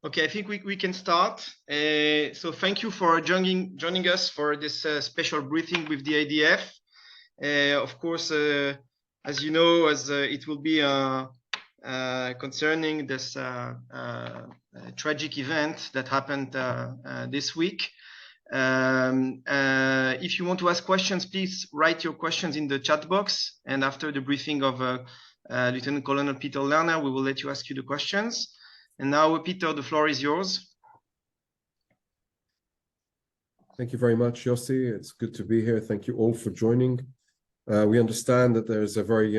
Okay, I think we can start. So thank you for joining us for this special briefing with the IDF. Of course, as you know, it will be concerning this tragic event that happened this week. If you want to ask questions, please write your questions in the chat box. And after the briefing of Lieutenant Colonel Peter Lerner, we will let you ask you the questions. And now, Peter, the floor is yours. Thank you very much, Yossi. It's good to be here. Thank you all for joining. We understand that there's a very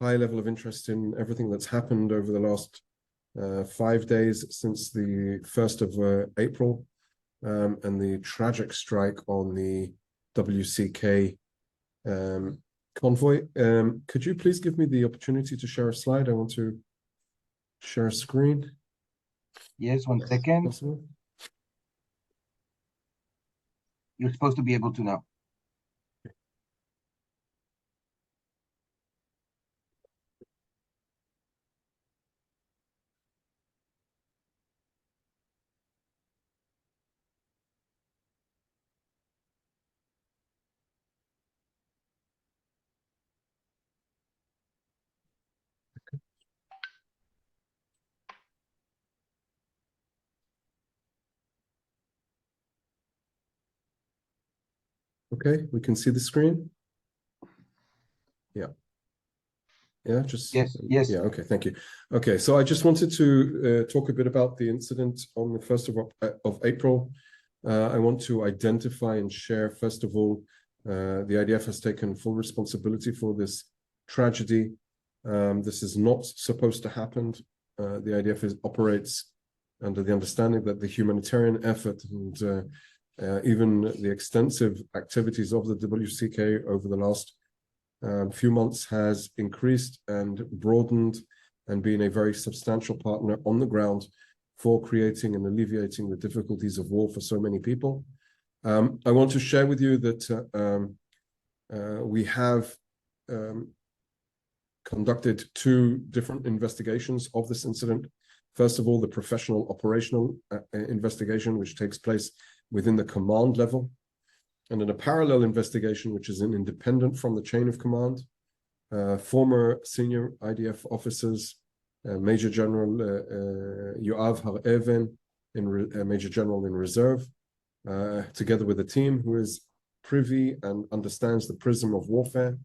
high level of interest in everything that's happened over the last 5 days since the 1st of April and the tragic strike on the WCK convoy. Could you please give me the opportunity to share a slide? I want to share a screen. Yes, one second. Possible? You're supposed to be able to now. Okay, we can see the screen. Yeah. Yeah, just yes. Yeah, okay, thank you. Okay, so I just wanted to talk a bit about the incident on the 1st of April. I want to identify and share, first of all, the IDF has taken full responsibility for this tragedy. This is not supposed to happen. The IDF operates under the understanding that the humanitarian effort and even the extensive activities of the WCK over the last few months has increased and broadened and been a very substantial partner on the ground for creating and alleviating the difficulties of war for so many people. I want to share with you that we have conducted 2 different investigations of this incident. First of all, the professional operational investigation, which takes place within the command level, and in a parallel investigation, which is independent from the chain of command. Former senior IDF officers, Major General Yoav Har-Even, Major General in reserve, together with a team who is privy and understands the prism of warfare.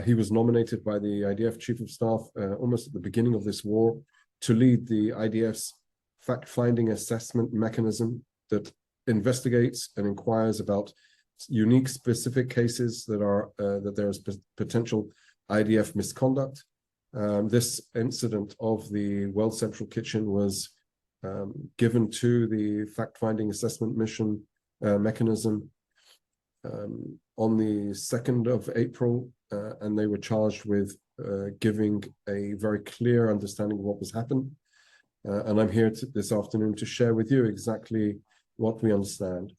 He was nominated by the IDF Chief of Staff almost at the beginning of this war to lead the IDF's fact-finding assessment mechanism that investigates and inquires about unique specific cases that are that there is potential IDF misconduct. This incident of the World Central Kitchen was given to the fact-finding assessment mission mechanism on the 2nd of April, and they were charged with giving a very clear understanding of what was happening. And I'm here this afternoon to share with you exactly what we understand.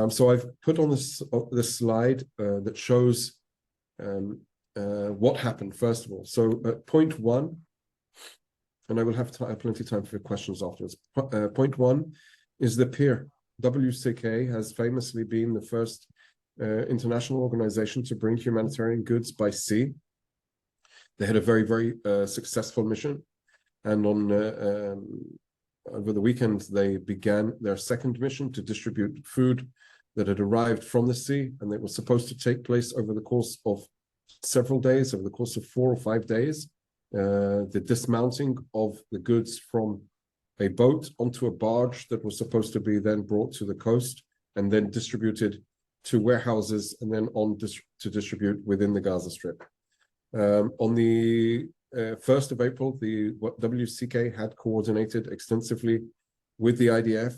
So I've put on this slide that shows what happened, first of all. So point 1, and I will have plenty of time for questions afterwards. Point 1 is the pier. WCK has famously been the first international organization to bring humanitarian goods by sea. They had a very, very successful mission. And on over the weekend, they began their 2nd mission to distribute food that had arrived from the sea, and it was supposed to take place over the course of several days, over the course of 4 or 5 days. The dismounting of the goods from a boat onto a barge that was supposed to be then brought to the coast and then distributed to warehouses and then on to distribute within the Gaza Strip. On the 1st of April, the WCK had coordinated extensively with the IDF,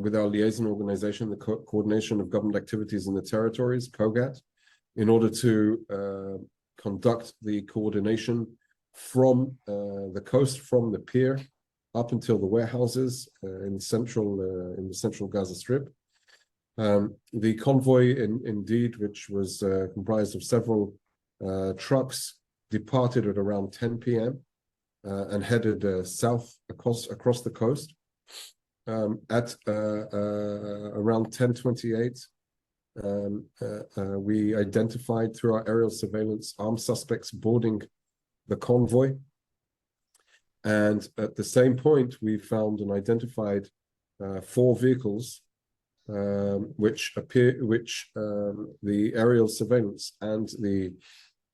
with our liaison organization, the Coordination of Government Activities in the Territories, COGAT, in order to conduct the coordination from the coast, from the pier, up until the warehouses in the central Gaza Strip. The convoy, indeed, which was comprised of several trucks, departed at around 10 p.m. and headed south across the coast. At around 10:28, we identified through our aerial surveillance armed suspects boarding the convoy. And at the same point, we found and identified 4 vehicles, which the aerial surveillance and the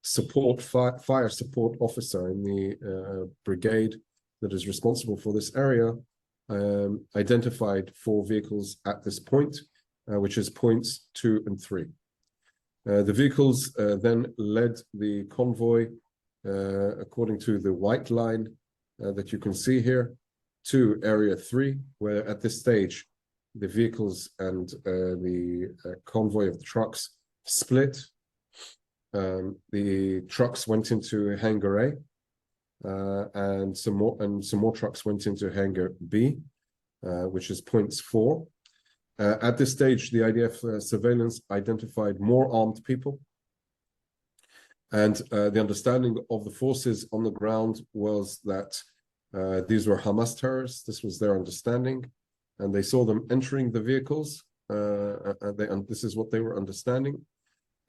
fire support officer in the brigade that is responsible for this area identified 4 vehicles at this point, which is points 2 and 3. The vehicles then led the convoy according to the white line that you can see here to area 3, where at this stage the vehicles and the convoy of the trucks split. The trucks went into hangar A, and some more trucks went into hangar B, which is points 4. At this stage, the IDF surveillance identified more armed people, and the understanding of the forces on the ground was that these were Hamas terrorists. This was their understanding, and they saw them entering the vehicles, and this is what they were understanding,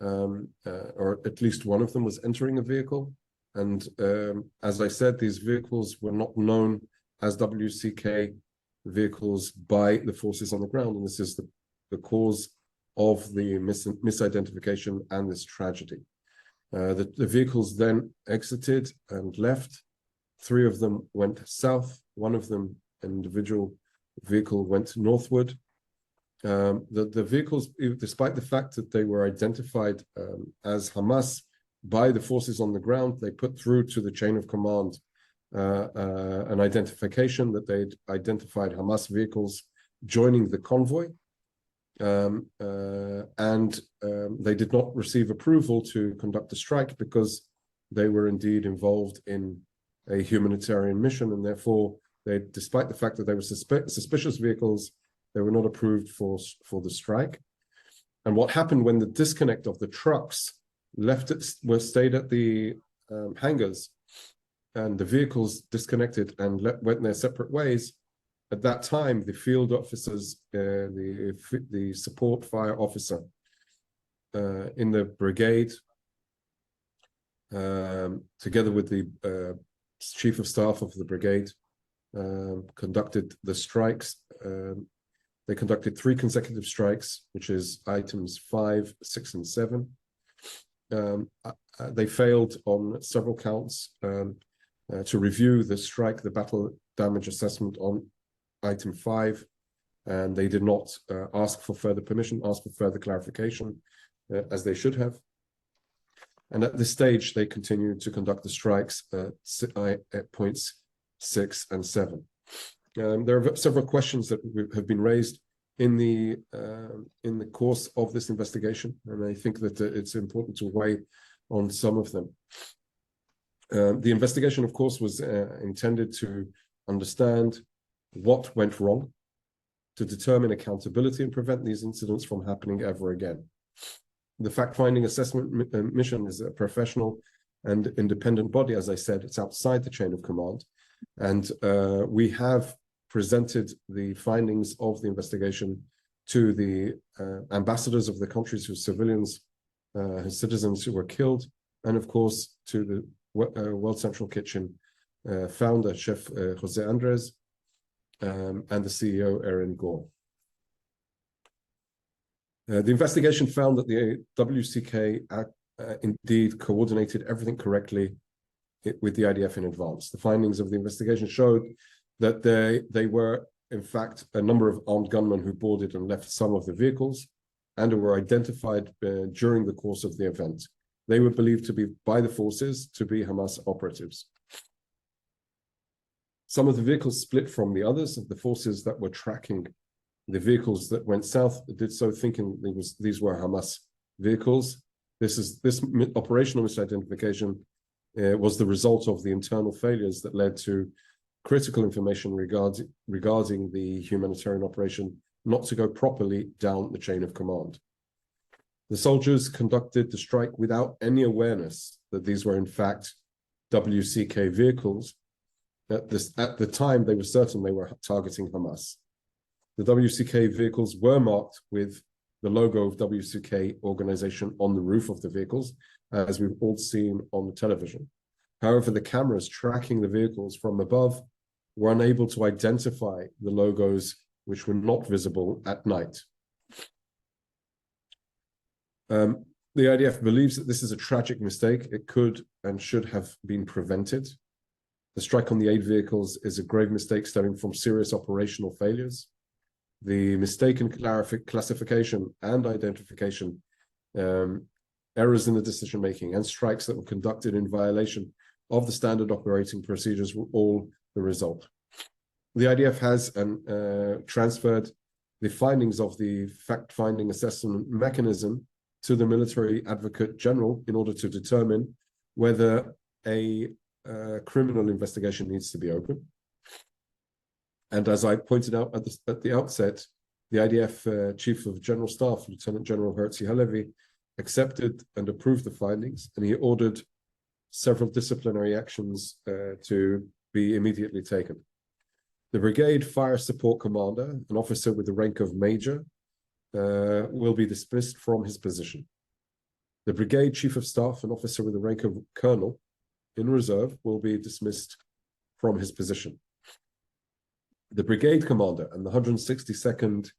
or at least one of them was entering a vehicle. And as I said, these vehicles were not known as WCK vehicles by the forces on the ground, and this is the cause of the misidentification and this tragedy. The vehicles then exited and left. 3 of them went south. 1 of them, an individual vehicle, went northward. The vehicles, despite the fact that they were identified as Hamas by the forces on the ground, they put through to the chain of command an identification that they'd identified Hamas vehicles joining the convoy, and they did not receive approval to conduct a strike because they were indeed involved in a humanitarian mission, and therefore they, despite the fact that they were suspicious vehicles, they were not approved for the strike. And what happened when the disconnect of the trucks stayed at the hangars, and the vehicles disconnected and went their separate ways? At that time, the field officers, the support fire officer in the brigade, together with the chief of staff of the brigade, conducted the strikes. They conducted 3 consecutive strikes, which is items 5, 6, and 7. They failed on several counts to review the battle damage assessment on item 5, and they did not ask for further permission, ask for further clarification, as they should have. And at this stage, they continued to conduct the strikes at points 6 and 7. There are several questions that have been raised in the course of this investigation, and I think that it's important to weigh on some of them. The investigation, of course, was intended to understand what went wrong, to determine accountability and prevent these incidents from happening ever again. The fact-finding assessment mission is a professional and independent body. As I said, it's outside the chain of command, and we have presented the findings of the investigation to the ambassadors of the countries whose citizens who were killed, and of course to the World Central Kitchen founder, Chef Jose Andres, and the CEO, Erin Gore. The investigation found that the WCK indeed coordinated everything correctly with the IDF in advance. The findings of the investigation showed that they were, in fact, a number of armed gunmen who boarded and left some of the vehicles and were identified during the course of the event. They were believed to be, by the forces, to be Hamas operatives. Some of the vehicles split from the others. The forces that were tracking the vehicles that went south did so thinking these were Hamas vehicles. This operational misidentification was the result of the internal failures that led to critical information regarding the humanitarian operation not to go properly down the chain of command. The soldiers conducted the strike without any awareness that these were in fact WCK vehicles, At the time, they were certain they were targeting Hamas. The WCK vehicles were marked with the logo of WCK organization on the roof of the vehicles, as we've all seen on the television. However, the cameras tracking the vehicles from above were unable to identify the logos, which were not visible at night. The IDF believes that this is a tragic mistake. It could and should have been prevented. The strike on the aid vehicles is a grave mistake stemming from serious operational failures. The mistaken classification and identification, errors in the decision-making, and strikes that were conducted in violation of the standard operating procedures were all the result. The IDF has transferred the findings of the fact-finding assessment mechanism to the military advocate general in order to determine whether a criminal investigation needs to be opened. And as I pointed out at the outset, the IDF Chief of General Staff, Lieutenant General Herzi Halevi, accepted and approved the findings, and he ordered several disciplinary actions to be immediately taken. The Brigade Fire Support Commander, an officer with the rank of Major, will be dismissed from his position. The Brigade Chief of Staff, an officer with the rank of Colonel in reserve, will be dismissed from his position. The Brigade Commander and the 162nd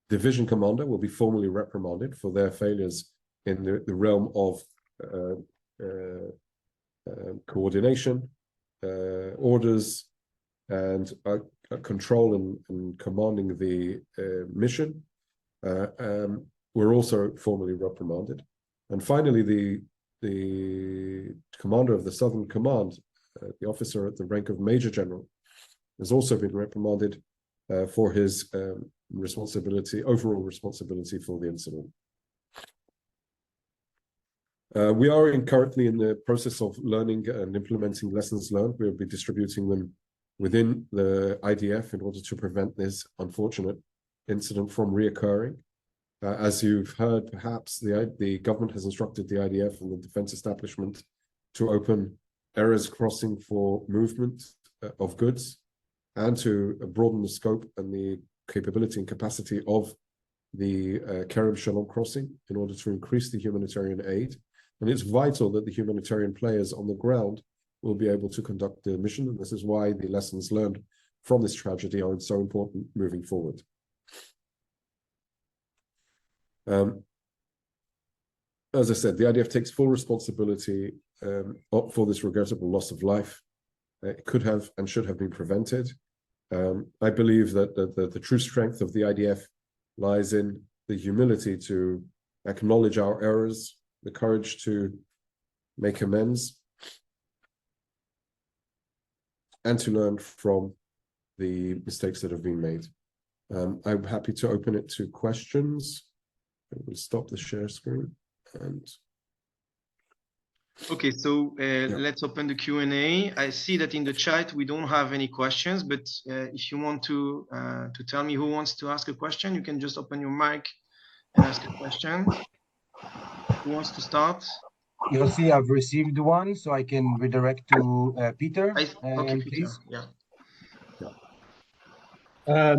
Division Commander will be formally reprimanded for their failures in the realm of coordination, orders, and control and commanding the mission. Were also formally reprimanded. And finally, the commander of the Southern Command, the officer at the rank of Major General, has also been reprimanded for his overall responsibility for the incident. We are currently in the process of learning and implementing lessons learned. We'll be distributing them within the IDF in order to prevent this unfortunate incident from reoccurring. As you've heard, perhaps the government has instructed the IDF and the defense establishment to open areas crossing for movement of goods and to broaden the scope and the capability and capacity of the Kerem Shalom crossing in order to increase the humanitarian aid. And it's vital that the humanitarian players on the ground will be able to conduct the mission. And this is why the lessons learned from this tragedy are so important moving forward. As I said, the IDF takes full responsibility for this regrettable loss of life. It could have and should have been prevented. I believe that the true strength of the IDF lies in the humility to acknowledge our errors, the courage to make amends, and to learn from the mistakes that have been made. I'm happy to open it to questions. We'll stop the share screen. Okay, so let's open the Q&A. I see that in the chat we don't have any questions, but if you want to tell me who wants to ask a question, you can just open your mic and ask a question. Who wants to start? You'll see I've received one, so I can redirect to Peter. Okay, Peter. Please. Yeah.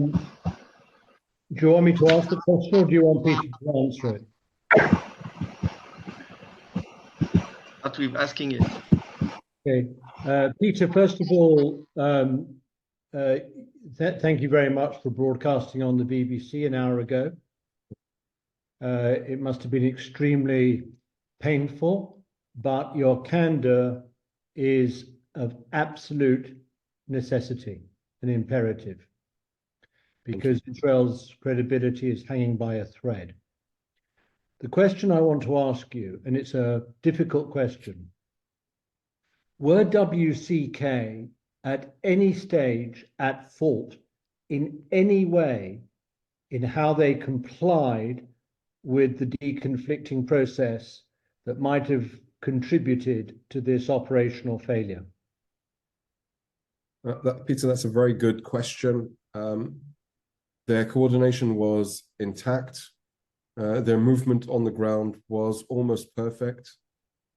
Do you want me to ask the question, or do you want Peter to answer it? But we're asking it. Okay, Peter. First of all, thank you very much for broadcasting on the BBC an hour ago. It must have been extremely painful, but your candor is of absolute necessity and imperative, because Israel's credibility is hanging by a thread. The question I want to ask you, and it's a difficult question, were WCK at any stage at fault in any way in how they complied with the deconflicting process that might have contributed to this operational failure? Peter, that's a very good question. Their coordination was intact. Their movement on the ground was almost perfect.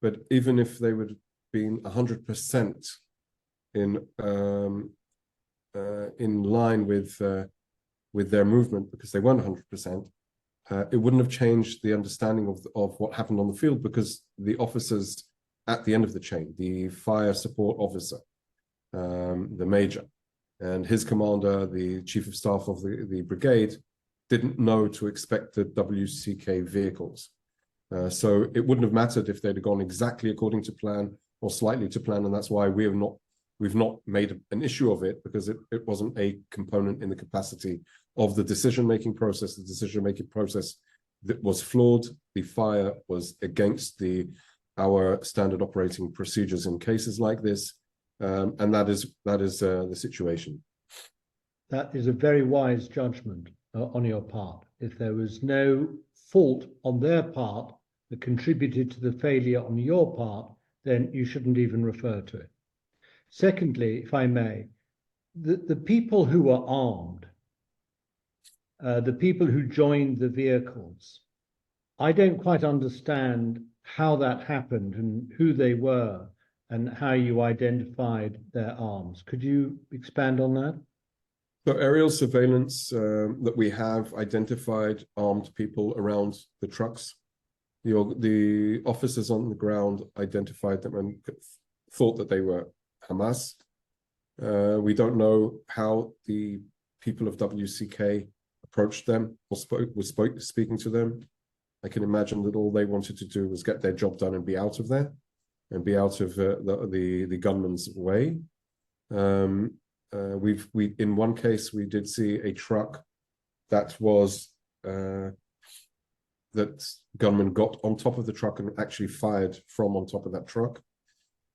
But even if they would have been 100% in line with their movement because they weren't 100%, it wouldn't have changed the understanding of what happened on the field, because the officers at the end of the chain, the fire support officer, the major, and his commander, the chief of staff of the brigade, didn't know to expect the WCK vehicles. So it wouldn't have mattered if they'd gone exactly according to plan or slightly to plan, and that's why we've not made an issue of it, because it wasn't a component in the capacity of the decision-making process. The decision-making process that was flawed. The fire was against our standard operating procedures in cases like this, and that is the situation. That is a very wise judgment on your part. If there was no fault on their part that contributed to the failure on your part, then you shouldn't even refer to it. Secondly, if I may, the people who were armed, the people who joined the vehicles, I don't quite understand how that happened and who they were and how you identified their arms. Could you expand on that? So aerial surveillance that we have identified armed people around the trucks. The officers on the ground identified them and thought that they were Hamas. We don't know how the people of WCK approached them or speaking to them. I can imagine that all they wanted to do was get their job done and be out of there, and be out of the gunman's way. In one case we did see a truck that was that gunman got on top of the truck and actually fired from on top of that truck,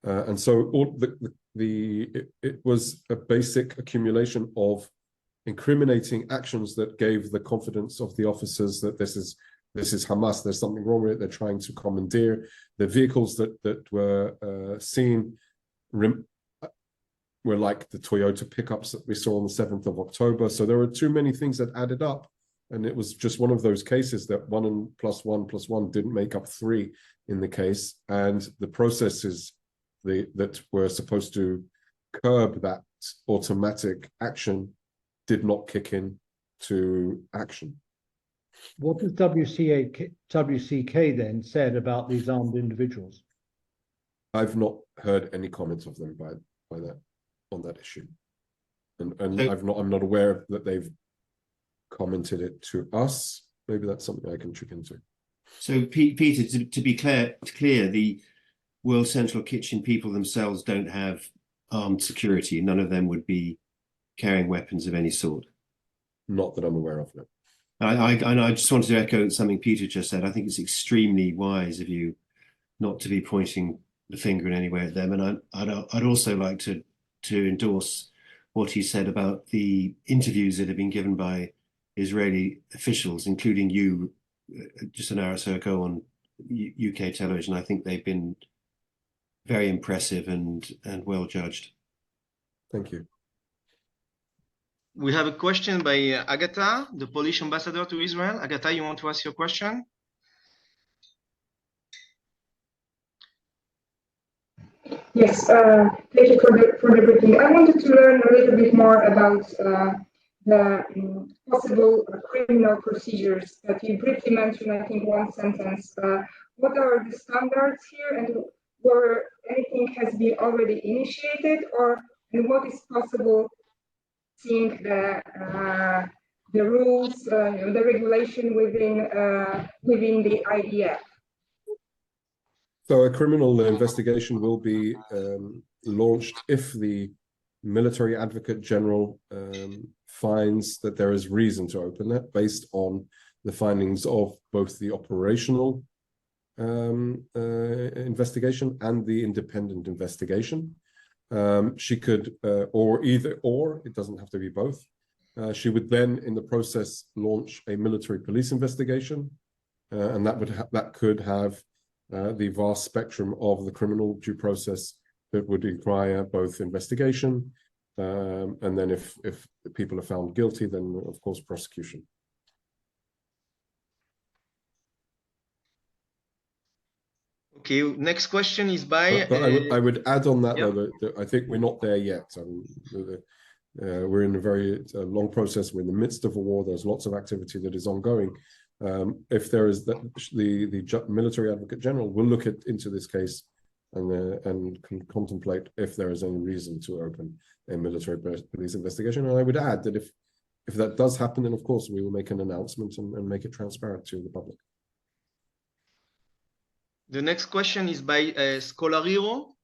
and so it was a basic accumulation of incriminating actions that gave the confidence of the officers that this is Hamas. There's something wrong with it. They're trying to commandeer the vehicles that were seen. Were like the Toyota pickups that we saw on the 7th of October. So there were too many things that added up. And it was just one of those cases that 1 and +1 didn't make up 3 in the case. And the processes that were supposed to curb that automatic action did not kick in to action. What has WCK then said about these armed individuals? I've not heard any comments of them by that on that issue, and I'm not aware that they've commented it to us. Maybe that's something I can check into. So Peter, to be clear, the World Central Kitchen people themselves don't have armed security. None of them would be carrying weapons of any sort. Not that I'm aware of, no. I just wanted to echo something Peter just said. I think it's extremely wise of you not to be pointing the finger in any way at them. And I'd also like to endorse what he said about the interviews that have been given by Israeli officials, including you just an hour or so ago on UK television. I think they've been very impressive and well judged. Thank you. We have a question by Agatha, the Polish ambassador to Israel. Agatha, you want to ask your question? Yes, thank you for the briefing. I wanted to learn a little bit more about the possible criminal procedures that you briefly mentioned, I think one sentence. What are the standards here, and whether anything has been already initiated, and what is possible seeing the rules, the regulation within the IDF? So a criminal investigation will be launched if the military advocate general finds that there is reason to open that based on the findings of both the operational investigation and the independent investigation. She could, or either or, it doesn't have to be both. She would then, in the process, launch a military police investigation, and that could have the vast spectrum of the criminal due process that would require both investigation, and then if people are found guilty, then of course prosecution. Okay, next question is by. But I would add on that, yeah. though, that I think we're not there yet. We're in a very long process. We're in the midst of a war. There's lots of activity that is ongoing. If there is the military advocate general will look into this case and can contemplate if there is any reason to open a military police investigation. And I would add that if that does happen, then of course we will make an announcement and make it transparent to the public. The next question is by Scolariro.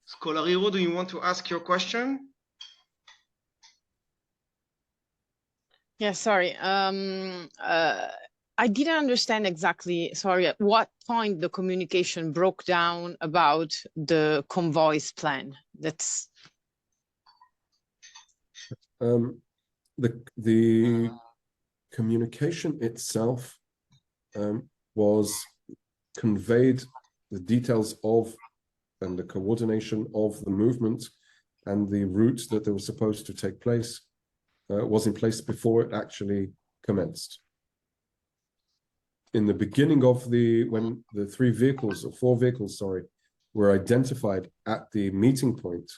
Scolariro, do you want to ask your question? Yeah, sorry. I didn't understand exactly, sorry, at what point the communication broke down about the convoys plan. That's the communication itself was conveyed, the details of and the coordination of the movement and the route that they were supposed to take place was in place before it actually commenced. In the beginning of when the 4 vehicles, sorry, were identified at the meeting point,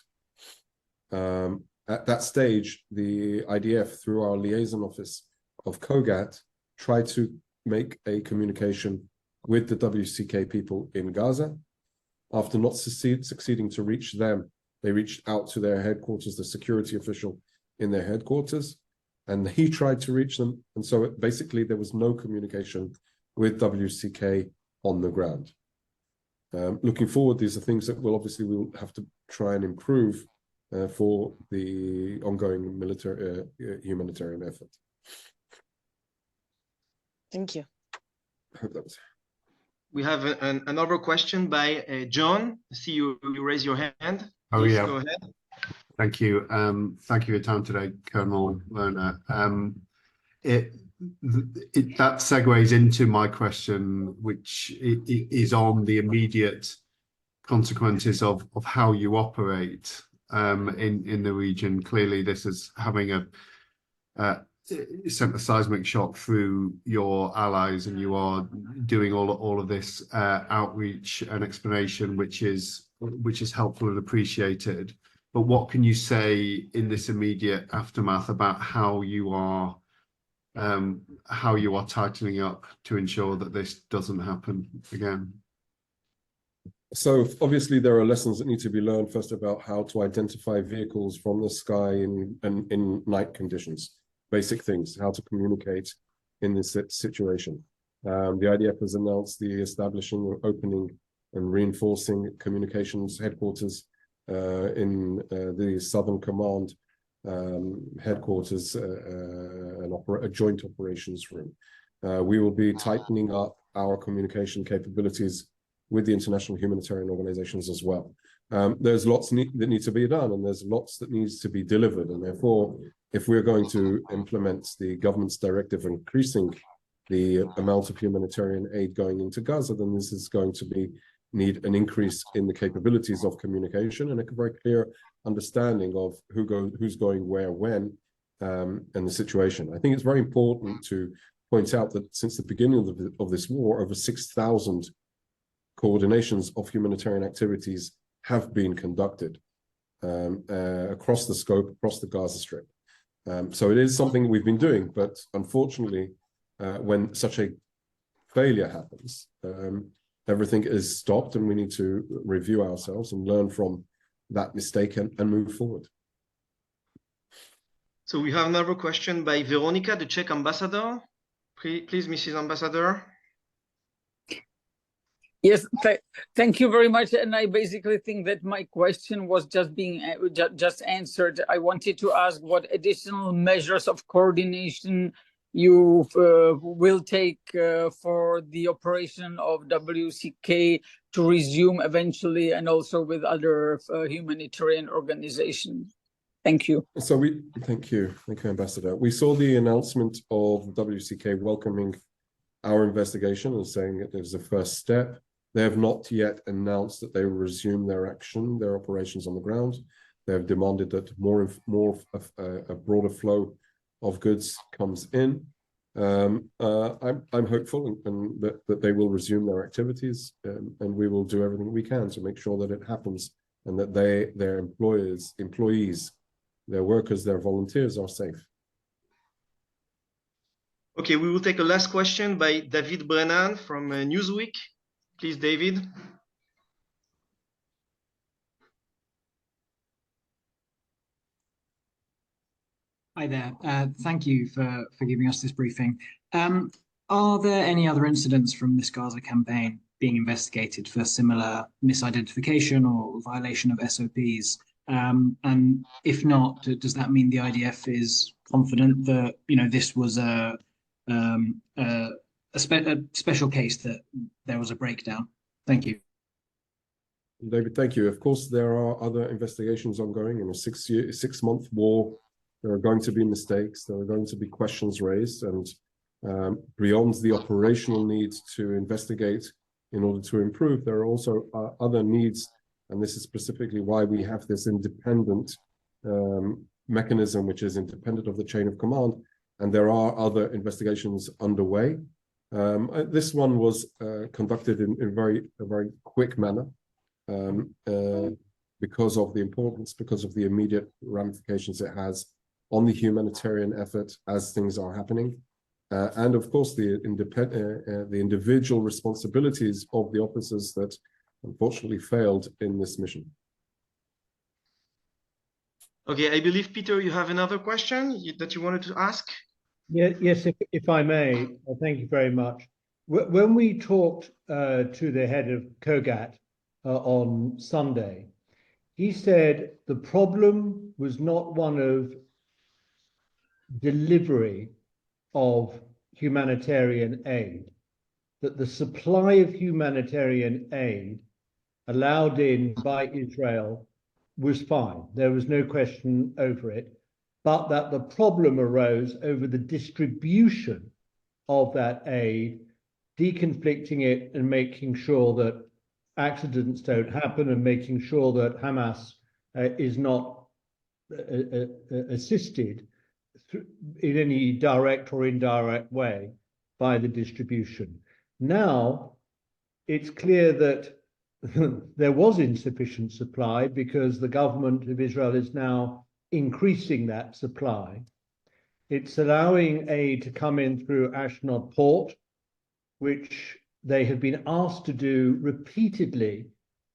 at that stage, the IDF, through our liaison office of COGAT, tried to make a communication with the WCK people in Gaza. After not succeeding to reach them, they reached out to their headquarters, the security official in their headquarters, and he tried to reach them. And so basically there was no communication with WCK on the ground. Looking forward, these are things that we'll have to try and improve for the ongoing military humanitarian effort. Thank you. I hope that was. We have another question by John. I see you raise your hand. Oh, Please yeah. go ahead. Thank you. Thank you for your time today, Colonel Lerner. That segues into my question, which is on the immediate consequences of how you operate in the region. Clearly, this is having sent a seismic shock through your allies, and you are doing all of this outreach and explanation, which is helpful and appreciated. But what can you say in this immediate aftermath about how you are tightening up to ensure that this doesn't happen again? So obviously there are lessons that need to be learned first about how to identify vehicles from the sky in night conditions. Basic things, how to communicate in this situation. The IDF has announced the establishing, opening, and reinforcing communications headquarters in the Southern Command headquarters, a joint operations room. We will be tightening up our communication capabilities with the international humanitarian organizations as well. There's lots that need to be done, and there's lots that needs to be delivered, and therefore, if we're going to implement the government's directive increasing the amount of humanitarian aid going into Gaza, then this is going to need an increase in the capabilities of communication and a very clear understanding of who's going where, when, and the situation. I think it's very important to point out that since the beginning of this war, over 6,000 coordinations of humanitarian activities have been conducted across the scope, across the Gaza Strip. So it is something we've been doing, but unfortunately, when such a failure happens, everything is stopped, and we need to review ourselves and learn from that mistake and move forward. So we have another question by Veronica, the Czech ambassador. Please, Mrs. Ambassador. Yes, thank you very much. And I basically think that my question was just answered. I wanted to ask what additional measures of coordination you will take for the operation of WCK to resume eventually, and also with other humanitarian organizations. Thank you. So thank you, Ambassador. We saw the announcement of WCK welcoming our investigation and saying that it was a first step. They have not yet announced that they will resume their operations on the ground. They have demanded that a broader flow of goods comes in. I'm hopeful and that they will resume their activities, and we will do everything we can to make sure that it happens and that their employees, their workers, their volunteers are safe. Okay, we will take a last question by David Brennan from Newsweek. Please, David. Hi there. Thank you for giving us this briefing. Are there any other incidents from this Gaza campaign being investigated for similar misidentification or violation of SOPs? And if not, does that mean the IDF is confident that this was a special case, that there was a breakdown? Thank you. David, thank you. Of course, there are other investigations ongoing in a 6-month war. There are going to be mistakes. There are going to be questions raised, and beyond the operational needs to investigate in order to improve, there are also other needs, and this is specifically why we have this independent mechanism, which is independent of the chain of command, and there are other investigations underway. This one was conducted in a very quick manner because of the importance, because of the immediate ramifications it has on the humanitarian effort as things are happening, and of course the individual responsibilities of the officers that unfortunately failed in this mission. Okay, I believe, Peter, you have another question that you wanted to ask? Yes, if I may, thank you very much. When we talked to the head of COGAT on Sunday, he said the problem was not one of delivery of humanitarian aid, that the supply of humanitarian aid allowed in by Israel was fine. There was no question over it, but that the problem arose over the distribution of that aid, deconflicting it and making sure that accidents don't happen, and making sure that Hamas is not assisted in any direct or indirect way by the distribution. Now, it's clear that there was insufficient supply because the government of Israel is now increasing that supply. It's allowing aid to come in through Ashdod port, which they have been asked to do repeatedly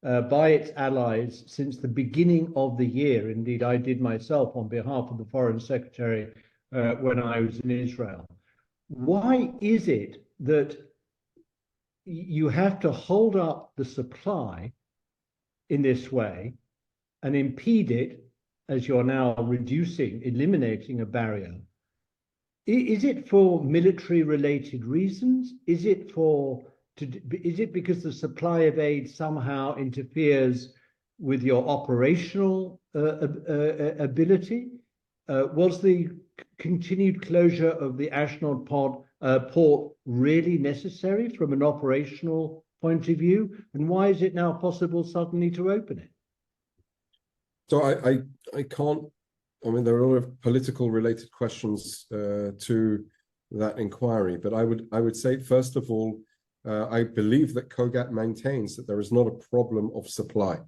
by its allies since the beginning of the year. Indeed, I did myself on behalf of the Foreign Secretary when I was in Israel. Why is it that you have to hold up the supply in this way and impede it, as you're now eliminating a barrier? Is it for military-related reasons? Is it because the supply of aid somehow interferes with your operational ability? Was the continued closure of the Ashdod port really necessary from an operational point of view? And why is it now possible suddenly to open it? So I can't, I mean, there are a lot of political related questions to that inquiry, but I would say, first of all, I believe that COGAT maintains that there is not a problem of supply,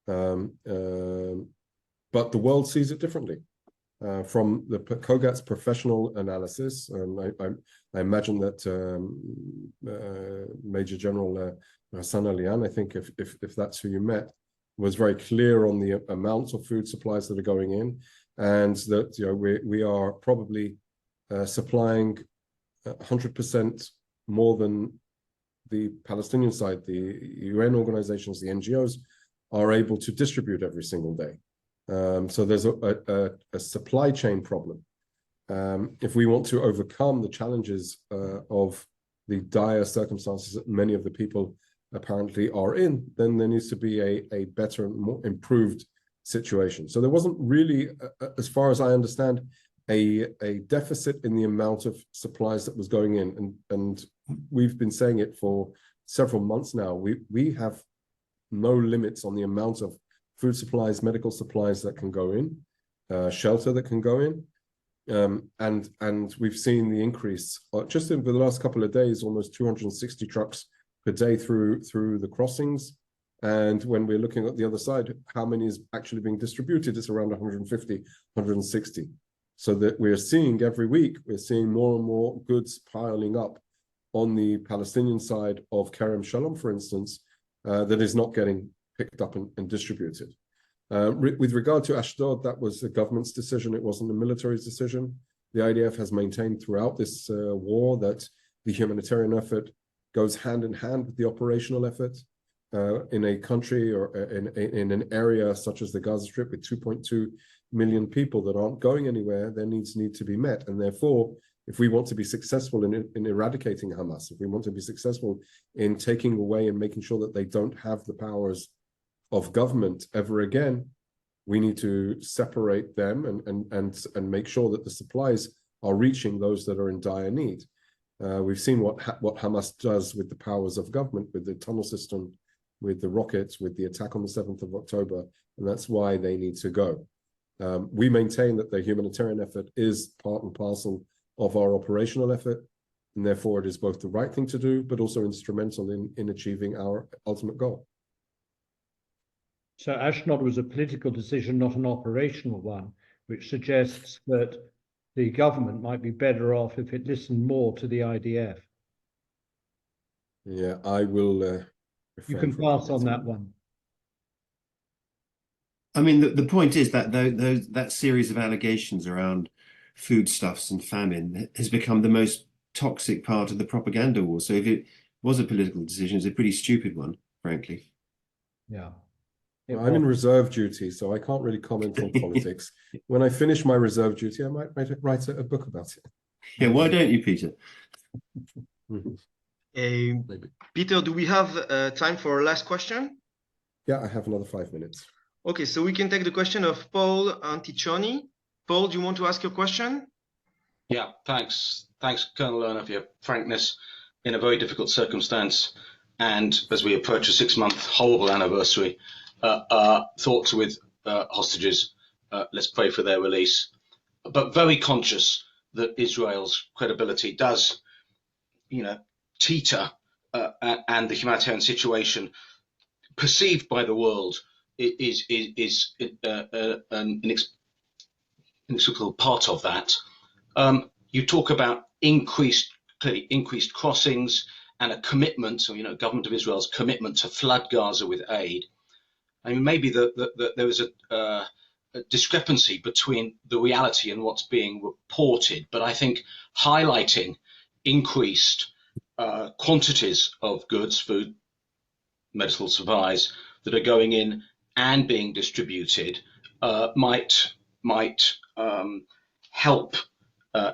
but the world sees it differently. From the COGAT's professional analysis, and I imagine that Major General Hassan Alian, I think if that's who you met, was very clear on the amounts of food supplies that are going in, and that we are probably supplying 100% more than the Palestinian side, the UN organizations, the NGOs, are able to distribute every single day. So there's a supply chain problem. If we want to overcome the challenges of the dire circumstances that many of the people apparently are in, then there needs to be a better, more improved situation. So there wasn't really, as far as I understand, a deficit in the amount of supplies that was going in, and we've been saying it for several months now. We have no limits on the amount of food supplies, medical supplies that can go in, shelter that can go in. And we've seen the increase just in the last couple of days, almost 260 trucks per day through the crossings. And when we're looking at the other side, how many is actually being distributed? It's around 150, 160. So that we're seeing every week, we're seeing more and more goods piling up on the Palestinian side of Kerem Shalom, for instance, that is not getting picked up and distributed. With regard to Ashdod, that was the government's decision. It wasn't the military's decision. The IDF has maintained throughout this war that the humanitarian effort goes hand in hand with the operational effort. In a country or in an area such as the Gaza Strip with 2.2 million people that aren't going anywhere, their needs need to be met. And therefore, if we want to be successful in eradicating Hamas, if we want to be successful in taking away and making sure that they don't have the powers of government ever again, we need to separate them and make sure that the supplies are reaching those that are in dire need. We've seen what Hamas does with the powers of government, with the tunnel system, with the rockets, with the attack on the 7th of October, and that's why they need to go. We maintain that the humanitarian effort is part and parcel of our operational effort, and therefore it is both the right thing to do, but also instrumental in achieving our ultimate goal. So Ashdod was a political decision, not an operational one, which suggests that the government might be better off if it listened more to the IDF. Yeah, I will... You can pass on that one. I mean, the point is that that series of allegations around foodstuffs and famine has become the most toxic part of the propaganda war. So if it was a political decision, it's a pretty stupid one, frankly. Yeah. I'm in reserve duty, so I can't really comment on politics. When I finish my reserve duty, I might write a book about it. Yeah, why don't you, Peter? Peter, do we have time for our last question? Yeah, I have another 5 minutes. Okay, so we can take the question of Paul Anticcioni. Paul, do you want to ask your question? Yeah, thanks. Thanks, Colonel Lerner, for your frankness in a very difficult circumstance. And as we approach a 6-month horrible anniversary, thoughts with hostages, let's pray for their release. But very conscious that Israel's credibility does, teeter, and the humanitarian situation perceived by the world is an inexplicable part of that. You talk about increased crossings and a commitment, government of Israel's commitment to flood Gaza with aid. I mean, maybe there is a discrepancy between the reality and what's being reported, but I think highlighting increased quantities of goods, food, medical supplies that are going in and being distributed might help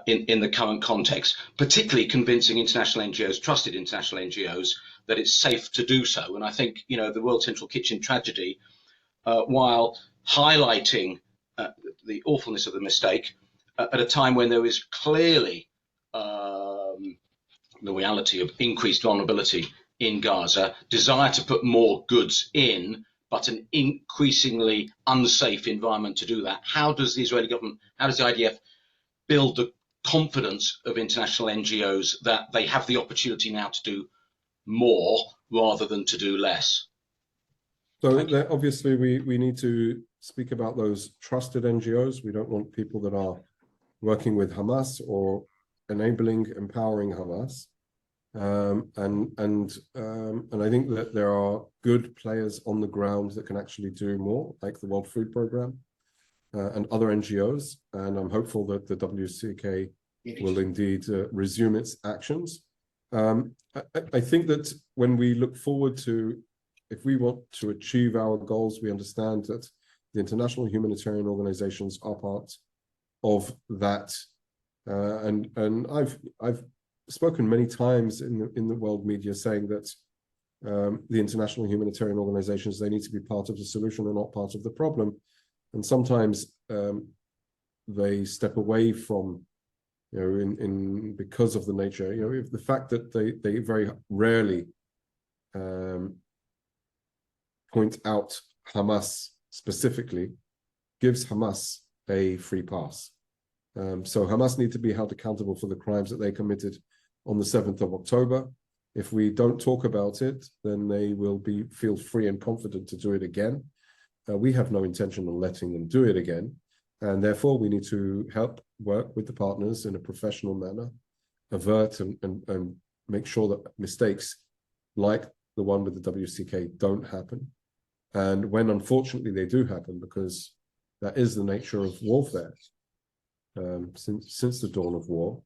in the current context, particularly convincing international NGOs, trusted international NGOs, that it's safe to do so. And I think, the World Central Kitchen tragedy, while highlighting the awfulness of the mistake, at a time when there is clearly the reality of increased vulnerability in Gaza, desire to put more goods in, but an increasingly unsafe environment to do that. How does the Israeli government, how does the IDF build the confidence of international NGOs that they have the opportunity now to do more rather than to do less? So obviously we need to speak about those trusted NGOs. We don't want people that are working with Hamas or enabling, empowering Hamas. And I think that there are good players on the ground that can actually do more, like the World Food Programme and other NGOs. And I'm hopeful that the WCK will indeed resume its actions. I think that when we look forward to, if we want to achieve our goals, we understand that the international humanitarian organizations are part of that. And I've spoken many times in the world media saying that the international humanitarian organizations, they need to be part of the solution and not part of the problem. And sometimes they step away from, because of the nature, the fact that they very rarely point out Hamas specifically gives Hamas a free pass. So Hamas need to be held accountable for the crimes that they committed on the 7th of October. If we don't talk about it, then they will feel free and confident to do it again. We have no intention of letting them do it again. And therefore, we need to help work with the partners in a professional manner, avert and make sure that mistakes like the one with the WCK don't happen. And when unfortunately they do happen, because that is the nature of warfare since the dawn of war,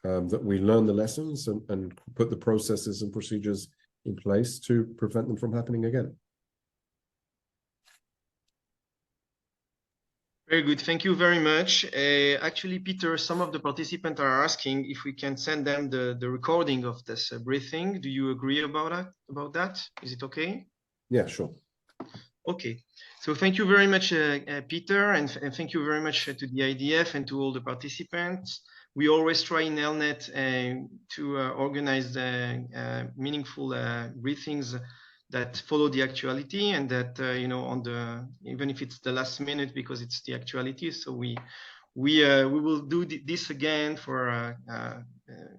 that we learn the lessons and put the processes and procedures in place to prevent them from happening again. Very good. Thank you very much. Actually, Peter, some of the participants are asking if we can send them the recording of this briefing. Do you agree about that? Is it okay? Yeah, sure. Okay. So thank you very much, Peter, and thank you very much to the IDF and to all the participants. We always try in ELNET to organize meaningful briefings that follow the actuality, and that you know, even if it's the last minute, because it's the actuality. So we will do this again for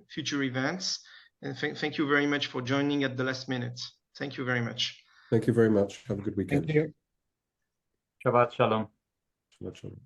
future events. And thank you very much for joining at the last minute. Thank you very much. Thank you very much. Have a good weekend. Thank you. Shabbat shalom. Shabbat shalom.